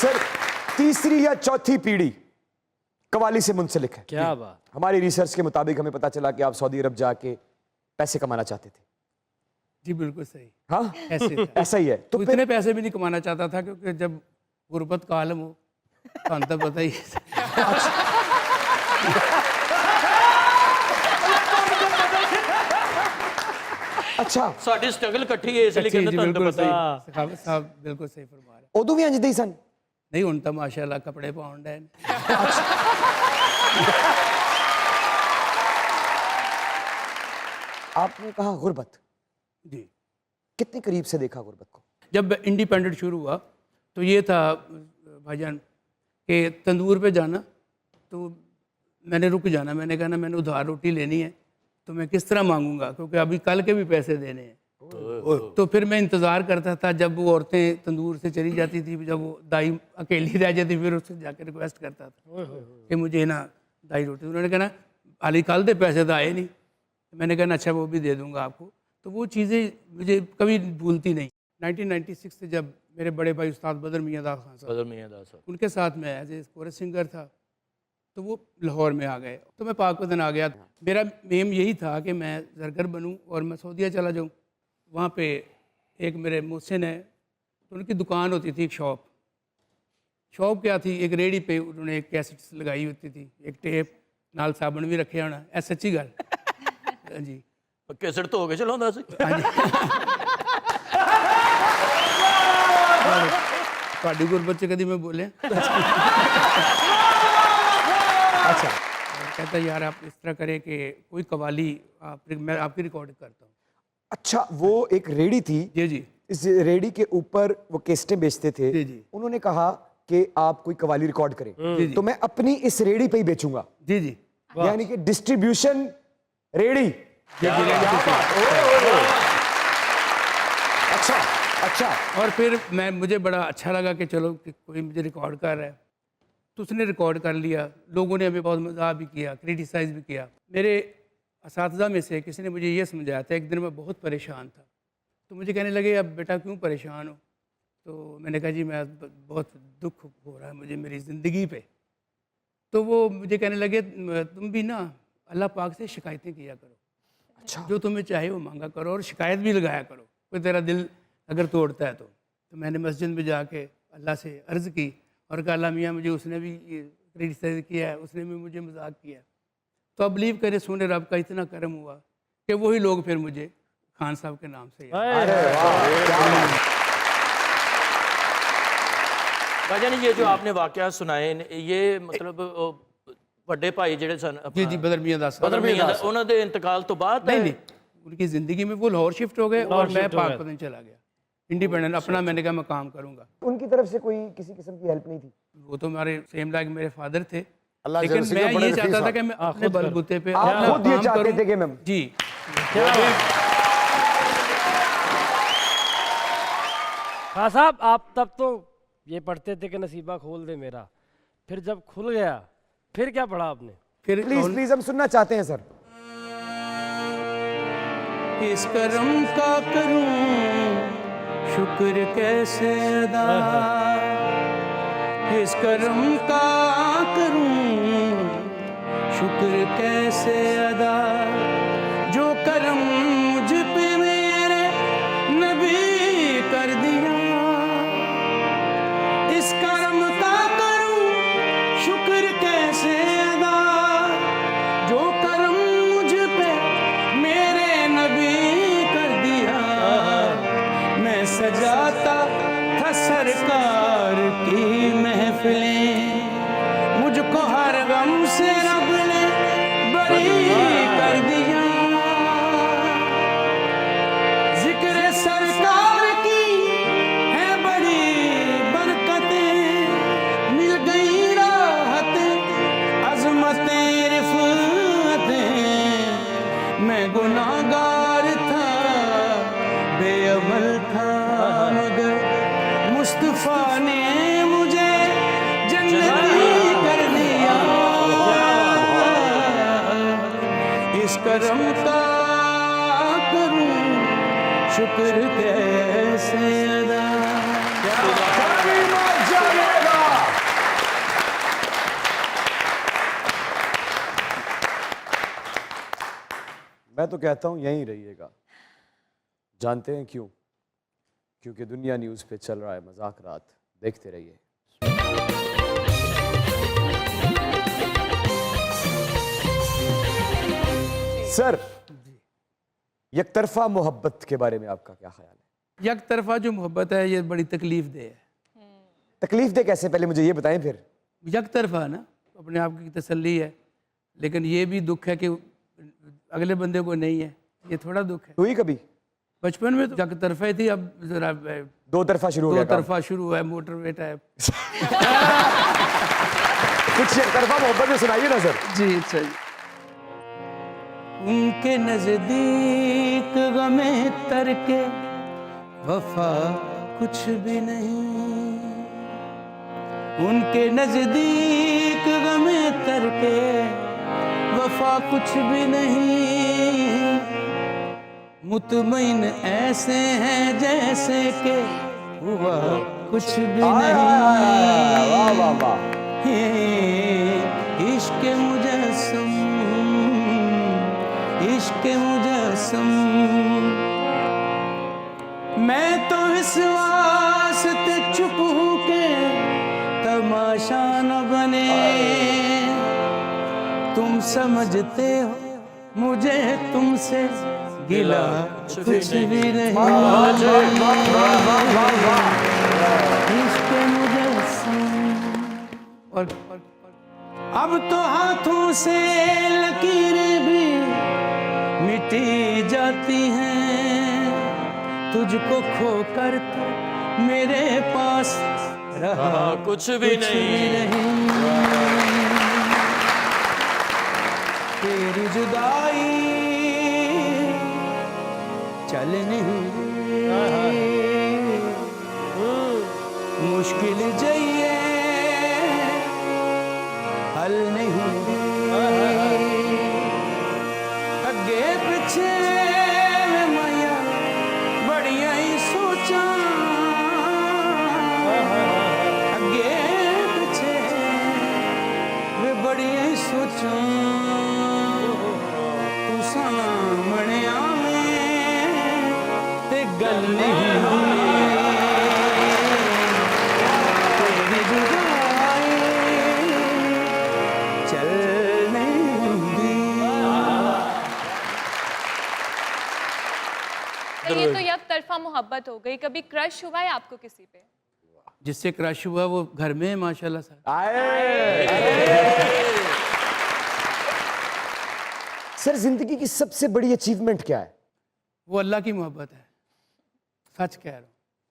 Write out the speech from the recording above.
Sir, तीसरी या चौथी पीढ़ी कवाली से मुंसलिक है। क्या बात। हमारी रिसर्च के मुताबिक हमें पता चला कि आप सऊदी अरब जाके पैसे कमाना चाहते थे। जी बिल्कुल सही। हाँ, ऐसे था। ऐसा ही है। तो इतने पैसे भी नहीं कमाना चाहता था, क्योंकि जब गुर्बत का आलम हो तो अंतर पता ही है। अच्छा, साडी स्ट्रगल इकट्ठी है, इसलिए जी, कहते जी, तुहानू बिल्कुल पता ही। सही। सखावत साहब बिल्कुल सही फरमा रहे हैं। उदू भी इंज दे ही सन। नहीं हुण तो माशाल्लाह कपड़े पाउण डे ने। आपने कहा गुर्बत, जी, कितने करीब से देखा गुर्बत को? जब इंडिपेंडेंट शुरू हुआ तो ये था भाईजान कि तंदूर पे जाना, तो मैंने रुक जाना। मैंने कहा ना, मैंने उधार रोटी लेनी है तो मैं किस तरह मांगूंगा, क्योंकि अभी कल के भी पैसे देने हैं। तो फिर मैं इंतज़ार करता था जब वो औरतें तंदूर से चली जाती थी, जब वो दाई अकेली रह जाती, फिर उससे जाकर रिक्वेस्ट करता था कि मुझे ना दाई रोटी। उन्होंने कहा ना, हाली कल के पैसे तो आए नहीं। मैंने कहा अच्छा वो भी दे दूंगा आपको। तो वो चीज़ें मुझे कभी भूलती नहीं। 1996 से जब मेरे बड़े भाई उस्ताद बदर मियाँ दास खान साहब, बदर मियां दास साहब, उनके साथ मैं एज ए कोरस सिंगर था, तो वो लाहौर में आ गए, तो मैं पाकपतन आ गया। मेरा एम यही था कि मैं ज़रगर बनूं और मैं सऊदीया चला जाऊं। वहाँ पे एक मेरे मोहसिन है, तो उनकी दुकान होती थी, एक शॉप क्या थी, एक रेडी पे उन्होंने एक कैसेट्स लगाई होती थी, एक टेप नाल साबन भी रखे होना। ऐ सच्ची गल। हाँ जी, कैसेट तो हो गए चलाਉਂਦਾ ਸੀ। हाँ जी। ਤੁਹਾਡੀ ਗੁਰਬਤ ਚ कभी मैं बोले। अच्छा, कहता यार आप इस तरह करें कि कोई कवाली मैं आपकी रिकॉर्ड करता हूँ। अच्छा, वो एक रेडी थी। जी जी इस रेडी के ऊपर वो केस्टें बेचते थे। जी, जी। उन्होंने कहा कि आप कोई कवाली रिकॉर्ड करें जी, तो मैं अपनी इस रेडी पे ही बेचूंगा, जी जी यानी कि डिस्ट्रीब्यूशन रेडी। जी जी रेडी पे। अच्छा अच्छा, और फिर मुझे बड़ा अच्छा लगा कि चलो कि कोई मुझे रिकॉर्ड कर रहा है, तो उसने रिकॉर्ड कर लिया। लोगों ने हमें बहुत मजाक भी किया, क्रिटिसाइज़ भी किया। मेरे असातिज़ा में से किसी ने मुझे ये समझाया था, एक दिन मैं बहुत परेशान था, तो मुझे कहने लगे अब बेटा क्यों परेशान हो। तो मैंने कहा जी मैं बहुत दुख हो रहा है मुझे मेरी ज़िंदगी पे। तो वो मुझे कहने लगे तुम भी ना अल्लाह पाक से शिकायतें किया करो, अच्छा, जो तुम्हें चाहे वो मांगा करो और शिकायत भी लगाया करो, कोई तेरा दिल अगर तोड़ता है तो मैंने मस्जिद में जाके अल्लाह से अर्ज़ की और कहा अल्लाह मियाँ मुझे उसने भी क्रिटिसाइज़ किया है, उसने भी मुझे मजाक किया है। तो अब बिलीव करे सोने रब का इतना करम हुआ कि वही लोग फिर मुझे खान साहब के नाम से याद। अरे वाह, क्या बात है। भाईजान ये जो आपने वाकया सुनाए ये मतलब ਵੱਡੇ ਭਾਈ ਜਿਹੜੇ ਸਨ जी जी बदर मियाँ दास साहब। ਬਦਰ ਮਿਆਂ ਦਾ ਉਹਨਾਂ ਦੇ ਇੰਤਕਾਲ ਤੋਂ ਬਾਅਦ नहीं नहीं, उनकी ज़िंदगी में वो लाहौर शिफ्ट हो गए और मैं पाकपतन चला गया इंडिपेंडेंट अपना। मैंने कहा मैं काम करूँगा। उनकी तरफ से कोई किसी किस्म की हेल्प नहीं थी? वो तो हमारे सेम लाइक मेरे फादर थे, अल्लाह लेकिन जर्सी मैं का बड़े ये चाहता नफीस था कि मैं अपने बलबूते पे आप अपना खुद ये काम चाहते करूं। थे कि मैं जी हाँ साहब, आप तब तो ये पढ़ते थे कि नसीबा खोल दे मेरा, फिर जब खुल गया फिर क्या पढ़ा आपने? फिर प्लीज प्लीज हम सुनना चाहते हैं सर। इस करम का करूं शुक्र कैसे अदा, इस करम का करूं शुक्र कैसे अदा, जो करम मुझ पे मेरे नबी कर दिया। इस करम का करूं शुक्र कैसे अदा, जो करम मुझ पे मेरे नबी कर दिया। मैं सजाता था सरकार की महफिलें, मुझको हर गम से रब ने बरी कर दिया। जिक्र सरकार की है बड़ी बरकतें, मिल गई राहतें अज़मतें रिफ़अतें। मैं गुनाहगार था बेअमल था, मगर मुस्तफ़ा ने मुझे मैं तो कहता हूं यहीं रहिएगा। जानते हैं क्यों? क्योंकि दुनिया न्यूज पे चल रहा है मजाक रात, देखते रहिए। सर, यकतरफा मोहब्बत के बारे में आपका क्या ख्याल है? एक तरफा जो मोहब्बत है ये बड़ी तकलीफ दे है। तकलीफ दे कैसे, पहले मुझे ये बताएं फिर। एक तरफा ना, अपने आप की तसल्ली है, लेकिन ये भी दुख है कि अगले बंदे को नहीं है, ये थोड़ा दुख है। हुई कभी? बचपन में तो एक तरफा ही थी, अब जरा दो तरफा शुरू हो दो गया काम। तरफा शुरू है, मोटरवे टाइप। कुछ यकतरफा मोहब्बत में सुनाइए ना सर। जी सही। उनके नजदीक गमे तरके वफा कुछ भी नहीं, उनके नजदीक गमे तरके वफा कुछ भी नहीं, मुतमईन ऐसे हैं जैसे के हुआ कुछ भी नहीं। वाह वाह वाह। इश्क मुजस्सम, इश्क मुजस्सम, मैं तो इस वास्ते चुप हूँ के तमाशा न बने, तुम समझते हो मुझे तुमसे गिला कुछ भी नहीं। इश्क मुजस्सम। और अब तो हाथों से लकीरें भी मिटी जाती हैं, तुझको खोकर तो मेरे पास रहा कुछ भी नहीं। तेरी जुदाई चल नहीं, मुश्किल जइए हल नहीं, अगे पीछे मैया बड़िया ही सोचा, अगे पीछे वे बड़िया ही सोचा, तू सामने आवे ते गल नहीं तेरी जुदाई चल नहीं। ये तो एक तरफा मोहब्बत हो गई, कभी क्रश हुआ है आपको किसी पे? जिससे क्रश हुआ वो घर में है माशाल्लाह सर। सर, जिंदगी की सबसे बड़ी अचीवमेंट क्या है? वो अल्लाह की मोहब्बत है, सच कह रहा हूँ।